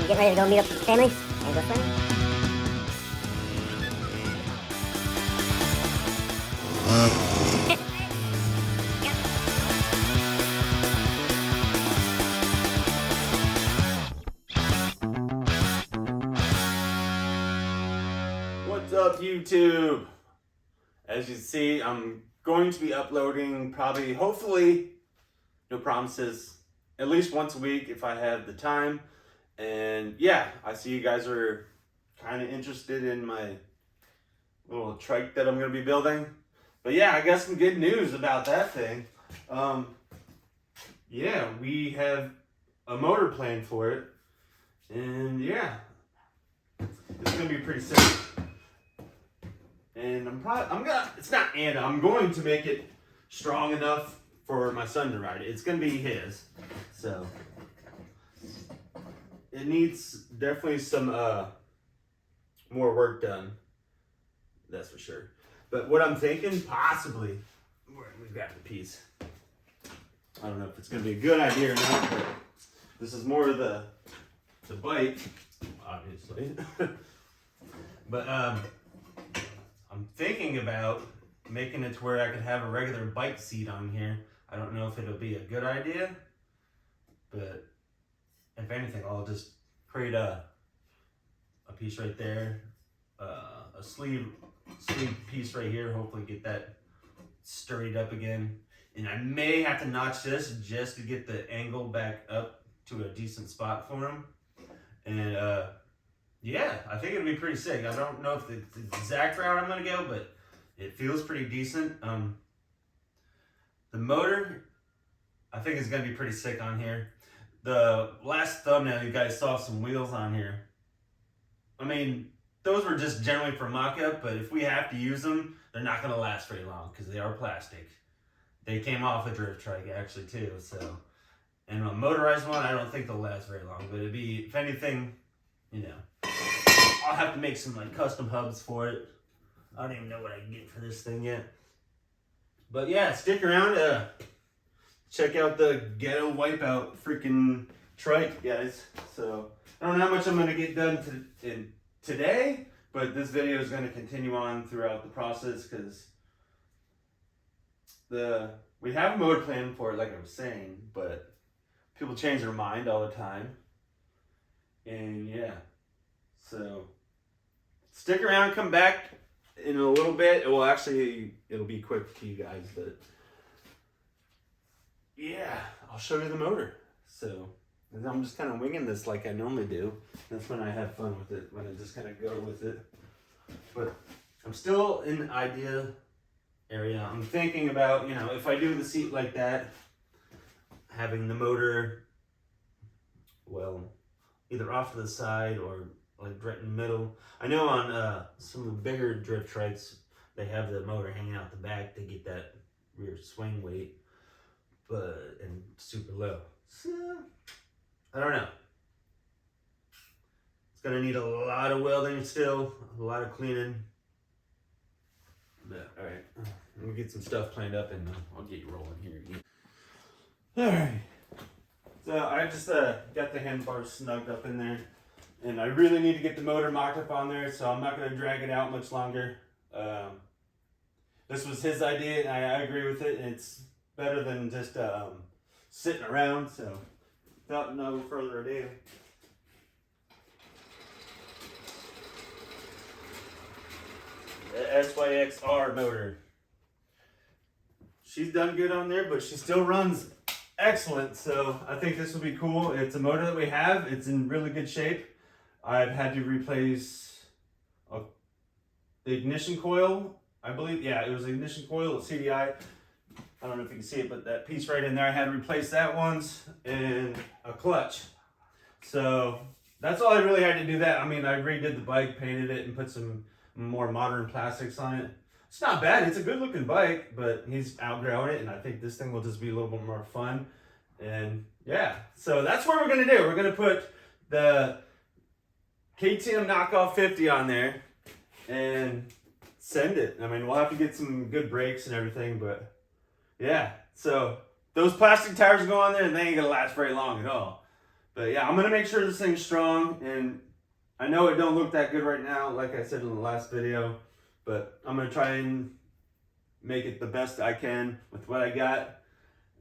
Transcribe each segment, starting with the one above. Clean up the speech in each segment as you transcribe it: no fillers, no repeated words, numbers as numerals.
getting ready to go meet up with the family and go swimming. What's up, YouTube? As you see, I'm going to be uploading probably, hopefully, no promises, at least once a week if I have the time. And yeah, I see you guys are kind of interested in my little trike that I'm going to be building. But yeah, I got some good news about that thing. Yeah, we have a motor plan for it. And yeah, it's going to be pretty simple. And I'm going to make it strong enough for my son to ride it. It's going to be his. So it needs definitely some more work done. That's for sure. But what I'm thinking, possibly, we've got the piece. I don't know if it's going to be a good idea or not, but this is more of the bike, obviously. But I'm thinking about making it to where I could have a regular bike seat on here. I don't know if it'll be a good idea, but if anything, I'll just create a piece right there, a sleeve piece right here. Hopefully get that sturdied up again. And I may have to notch this just to get the angle back up to a decent spot for him. And yeah, I think it'll be pretty sick. I don't know if it's the exact route I'm gonna go, but it feels pretty decent. The motor, I think is gonna be pretty sick on here. The last thumbnail, you guys saw some wheels on here. I mean, those were just generally for mock-up, but if we have to use them, they're not gonna last very long because they are plastic. They came off a drift trike actually too, so. And a motorized one, I don't think they'll last very long, but it'd be, if anything, you know, I'll have to make some like custom hubs for it. I don't even know what I can get for this thing yet. But yeah, stick around. Check out the ghetto wipeout freaking trike, guys. So I don't know how much I'm gonna get done today, but this video is gonna continue on throughout the process because we have a mode plan for it, like I was saying, but people change their mind all the time. And yeah, so stick around, come back in a little bit. It'll be quick to you guys, but yeah, I'll show you the motor. So I'm just kind of winging this like I normally do. That's when I have fun with it, when I just kind of go with it. But I'm still in the idea area. I'm thinking about, you know, if I do the seat like that, having the motor, well, either off to the side or like right in the middle. I know on some of the bigger drift trikes, they have the motor hanging out the back to get that rear swing weight, and super low. So, I don't know. It's gonna need a lot of welding still, a lot of cleaning. But, all right, let me get some stuff planned up and I'll get you rolling here again. All right. So I just got the handlebars snugged up in there, and I really need to get the motor mocked up on there, so I'm not going to drag it out much longer. This was his idea, and I agree with it, and it's better than just sitting around, so without no further ado. The SYXR motor. She's done good on there, but she still runs excellent, so I think this will be cool. It's a motor that we have. It's in really good shape. I've had to replace the ignition coil, I believe. Yeah, it was the ignition coil at CDI. I don't know if you can see it, but that piece right in there, I had to replace that once, and a clutch. So that's all I really had to do that. I mean, I redid the bike, painted it, and put some more modern plastics on it. It's not bad. It's a good looking bike, but he's outgrown it, and I think this thing will just be a little bit more fun. And yeah, so that's what we're gonna do. We're gonna put the KTM knockoff 50 on there and send it. I mean, we'll have to get some good brakes and everything, but yeah. So those plastic tires go on there, and they ain't gonna last very long at all. But yeah, I'm gonna make sure this thing's strong, and I know it don't look that good right now, like I said in the last video, but I'm gonna try and make it the best I can with what I got.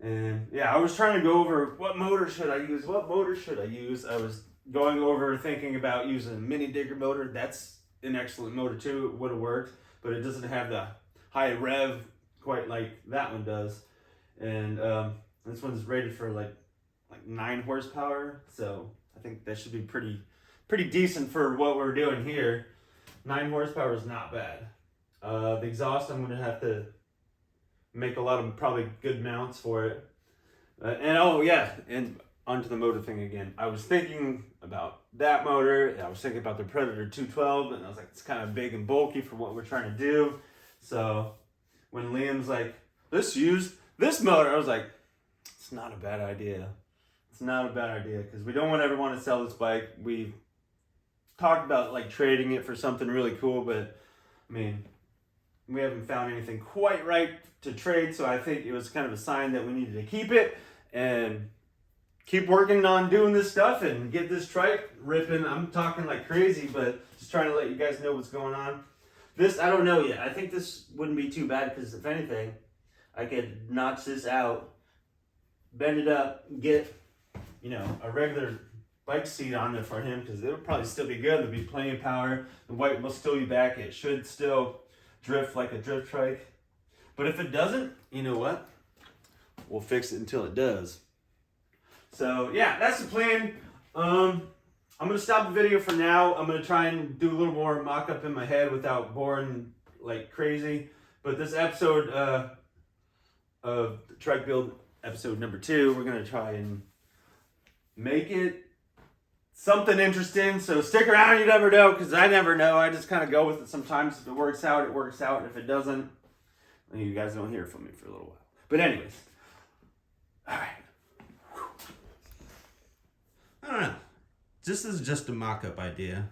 And yeah, I was trying to go over what motor should I use, I was going over thinking about using a mini digger motor. That's an excellent motor too, it would have worked, but it doesn't have the high rev quite like that one does. And this one's rated for like 9 horsepower, so I think that should be pretty decent for what we're doing here. 9 horsepower is not bad. The exhaust, I'm gonna have to make a lot of probably good mounts for it. And oh yeah, and onto the motor thing again. I was thinking about that motor, and I was thinking about the Predator 212, and I was like, it's kind of big and bulky for what we're trying to do. So when Liam's like, let's use this motor, I was like, it's not a bad idea. It's not a bad idea, because we don't ever want to sell this bike. We talked about like trading it for something really cool, but I mean, we haven't found anything quite right to trade, so I think it was kind of a sign that we needed to keep it and keep working on doing this stuff and get this trike ripping. I'm talking like crazy, but just trying to let you guys know what's going on. This, I don't know yet. I think this wouldn't be too bad, because if anything, I could notch this out, bend it up, get, you know, a regular bike seat on it for him, because it'll probably still be good. There'll be plenty of power. The white will still be back. It should still drift like a drift trike. But if it doesn't, you know what? We'll fix it until it does. So yeah, that's the plan. I'm gonna stop the video for now. I'm gonna try and do a little more mock-up in my head without boring like crazy. But this episode of the Trike Build, episode number 2, we're gonna try and make it something interesting. So stick around, you never know, because I never know. I just kind of go with it sometimes. If it works out, it works out. And if it doesn't, then you guys don't hear from me for a little while. But anyways, all right. I don't know. This is just a mock-up idea.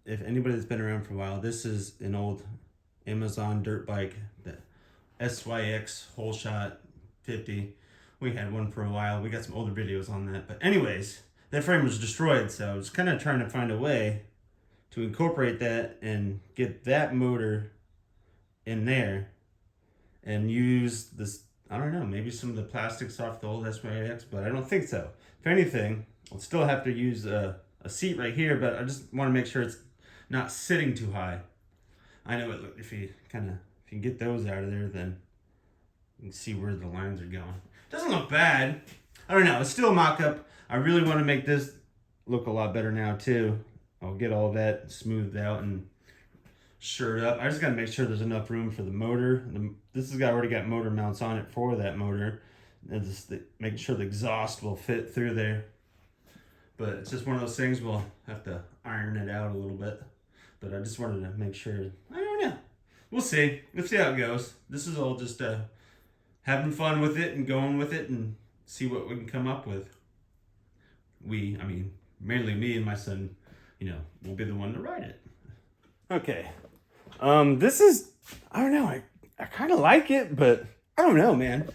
If anybody that's been around for a while, this is an old Amazon dirt bike, the SYX Whole Shot 50. We had one for a while. We got some older videos on that. But anyways, that frame was destroyed, so I was kind of trying to find a way to incorporate that and get that motor in there and use this, I don't know, maybe some of the plastics off the old SYX, but I don't think so. If anything, I'll still have to use a seat right here, but I just want to make sure it's not sitting too high. I know it. If you get those out of there, then you can see where the lines are going. Doesn't look bad. I don't know. It's still a mock-up. I really want to make this look a lot better now too. I'll get all that smoothed out and shored up. I just got to make sure there's enough room for the motor. This has already got motor mounts on it for that motor. And just making sure the exhaust will fit through there. But it's just one of those things, we'll have to iron it out a little bit. But I just wanted to make sure, I don't know. We'll see. Let's see how it goes. This is all just having fun with it and going with it and see what we can come up with. I mean, mainly me and my son, you know, will be the one to ride it. Okay. This is, I don't know, I kind of like it, but I don't know, man.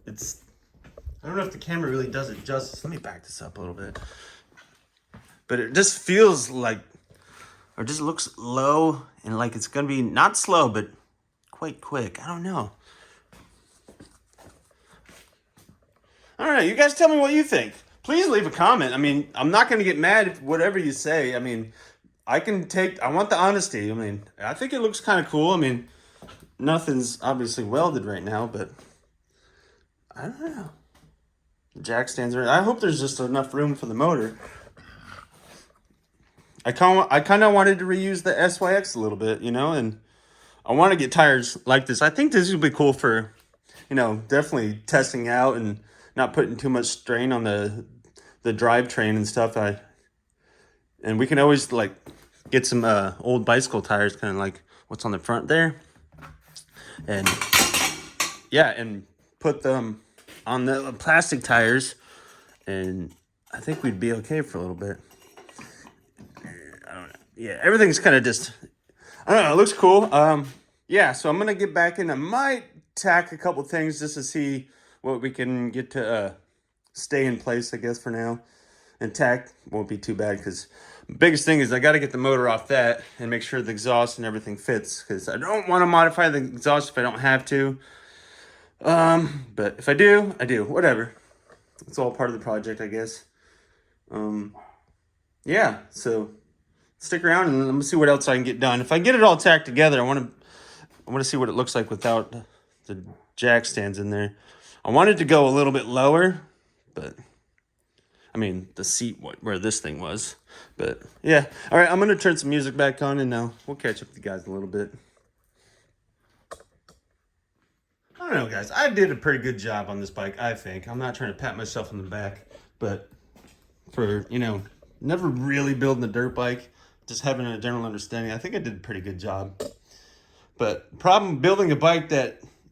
I don't know if the camera really does it justice. Let me back this up a little bit. But it just feels like, or just looks low and like it's going to be not slow, but quite quick. I don't know. I don't know. You guys tell me what you think. Please leave a comment. I mean, I'm not going to get mad if whatever you say. I mean, I want the honesty. I mean, I think it looks kind of cool. I mean, nothing's obviously welded right now, but I don't know. Jack stands there. I hope there's just enough room for the motor. I kind of wanted to reuse the SYX a little bit, you know, and I want to get tires like this. I think this would be cool for, you know, definitely testing out and not putting too much strain on the drivetrain and stuff. And we can always like get some old bicycle tires, kind of like what's on the front there, and yeah, and put them on the plastic tires, and I think we'd be okay for a little bit. I don't know. Yeah, everything's kind of just, I don't know, it looks cool. Yeah, so I'm going to get back in. I might tack a couple things just to see what we can get to stay in place, I guess, for now. Intact won't be too bad, because the biggest thing is I got to get the motor off that and make sure the exhaust and everything fits, because I don't want to modify the exhaust if I don't have to. But if I do, I do. Whatever. It's all part of the project, I guess. Yeah, so stick around and let me see what else I can get done. If I get it all tacked together, I want to see what it looks like without the jack stands in there. I wanted to go a little bit lower, but I mean the seat where this thing was. But yeah, all right. I'm gonna turn some music back on, and we'll catch up with you guys in a little bit. I don't know, guys. I did a pretty good job on this bike, I think. I'm not trying to pat myself on the back, but for, never really building a dirt bike, just having a general understanding, I think I did a pretty good job. But the problem building a bike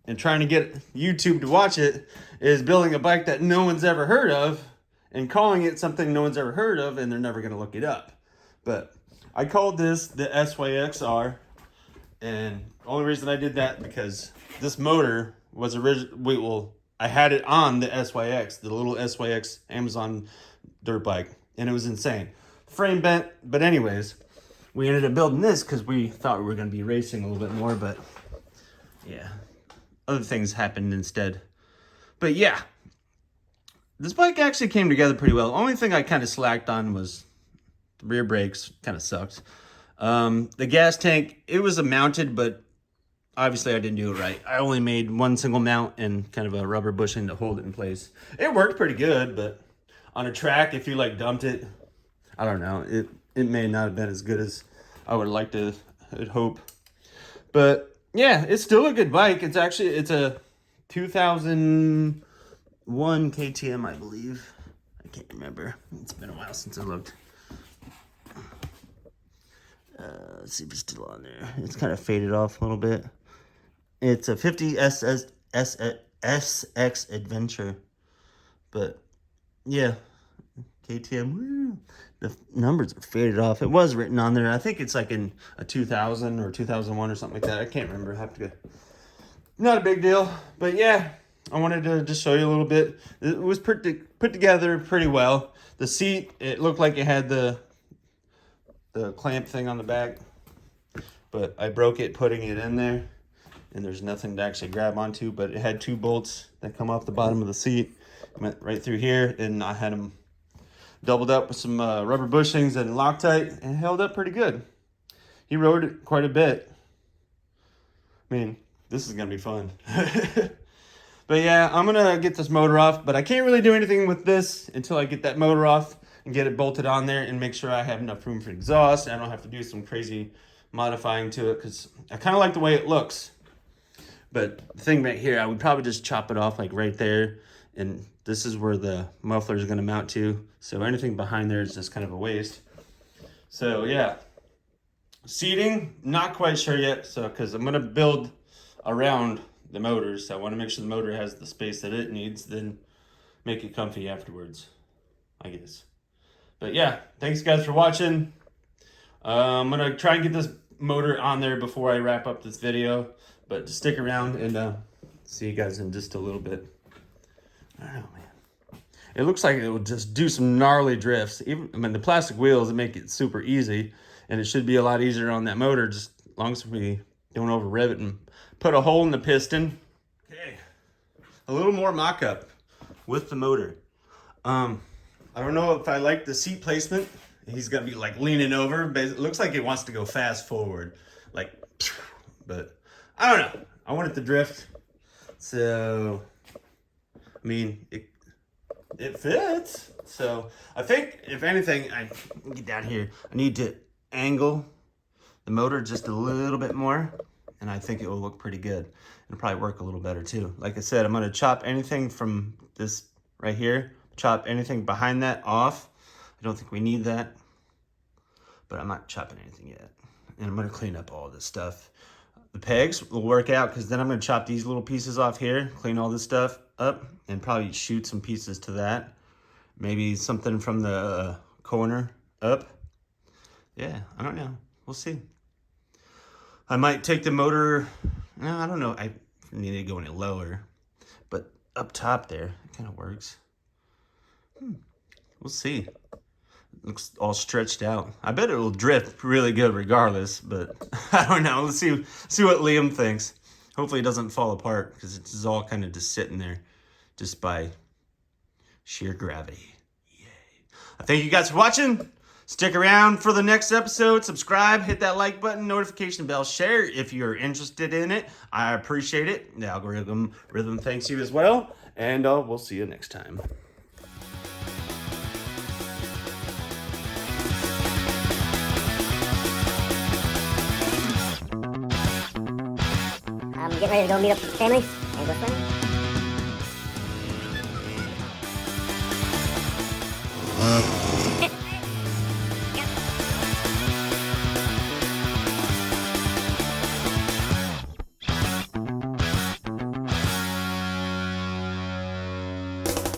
and trying to get YouTube to watch it is building a bike that no one's ever heard of and calling it something no one's ever heard of, and they're never going to look it up. But I called this the SYXR, and the only reason I did that because this motor was I had it on the SYX, the little SYX Amazon dirt bike, and it was insane. Frame bent, but anyways, we ended up building this because we thought we were going to be racing a little bit more, but yeah, other things happened instead. But yeah, this bike actually came together pretty well. The only thing I kind of slacked on was the rear brakes, kind of sucked. The gas tank, it was mounted, but obviously I didn't do it right. I only made one single mount and kind of a rubber bushing to hold it in place. It worked pretty good, but on a track, if you dumped it, I don't know, it may not have been as good as I would like to hope. But yeah, it's still a good bike. It's a 2001 KTM, I believe. I can't remember. It's been a while since I looked. Let's see if it's still on there. It's kind of faded off a little bit. It's a 50 SX Adventure. But yeah, KTM. Woo. The numbers are faded off. It was written on there. I think it's like in a 2000 or 2001 or something like that. I can't remember. I have to go. Not a big deal. But yeah, I wanted to just show you a little bit. It was put together pretty well. The seat, it looked like it had the clamp thing on the back, but I broke it putting it in there, and there's nothing to actually grab onto, but it had 2 bolts that come off the bottom of the seat, went right through here, and I had them doubled up with some rubber bushings and Loctite, and it held up pretty good. He rode it quite a bit. I mean, this is gonna be fun. But yeah, I'm gonna get this motor off, but I can't really do anything with this until I get that motor off and get it bolted on there and make sure I have enough room for exhaust. I don't have to do some crazy modifying to it, because I kind of like the way it looks. But the thing right here, I would probably just chop it off like right there, and this is where the muffler is going to mount to. So anything behind there is just kind of a waste. So yeah, seating, not quite sure yet. So because I'm going to build around the motor, so I want to make sure the motor has the space that it needs, then make it comfy afterwards, I guess. But yeah, thanks guys for watching. I'm going to try and get this motor on there before I wrap up this video. But just stick around and see you guys in just a little bit. I don't know, man. It looks like it will just do some gnarly drifts. The plastic wheels make it super easy. And it should be a lot easier on that motor, just as long as we don't over rev it and put a hole in the piston. Okay. A little more mock-up with the motor. I don't know if I like the seat placement. He's gonna be leaning over, but it looks like it wants to go fast forward, but I don't know. I want it to drift, so I mean it fits. So I think if anything, I get down here. I need to angle the motor just a little bit more, and I think it will look pretty good. It'll probably work a little better too. Like I said, I'm gonna chop anything from this right here. Chop anything behind that off. I don't think we need that, but I'm not chopping anything yet. And I'm gonna clean up all this stuff. The pegs will work out, because then I'm gonna chop these little pieces off here, clean all this stuff up, and probably shoot some pieces to that. Maybe something from the corner up. Yeah, I don't know. We'll see. I might take the motor, no, I don't know. I need to go any lower, but up top there, it kind of works. We'll see. Looks all stretched out. I bet it will drift really good regardless, but I don't know. Let's see what Liam thinks. Hopefully it doesn't fall apart because it's all kind of just sitting there just by sheer gravity. Yay. Thank you guys for watching. Stick around for the next episode. Subscribe, hit that like button, notification bell, share if you're interested in it. I appreciate it. The algorithm thanks you as well. And we'll see you next time. I'm getting ready to go meet up with the family and go swimming.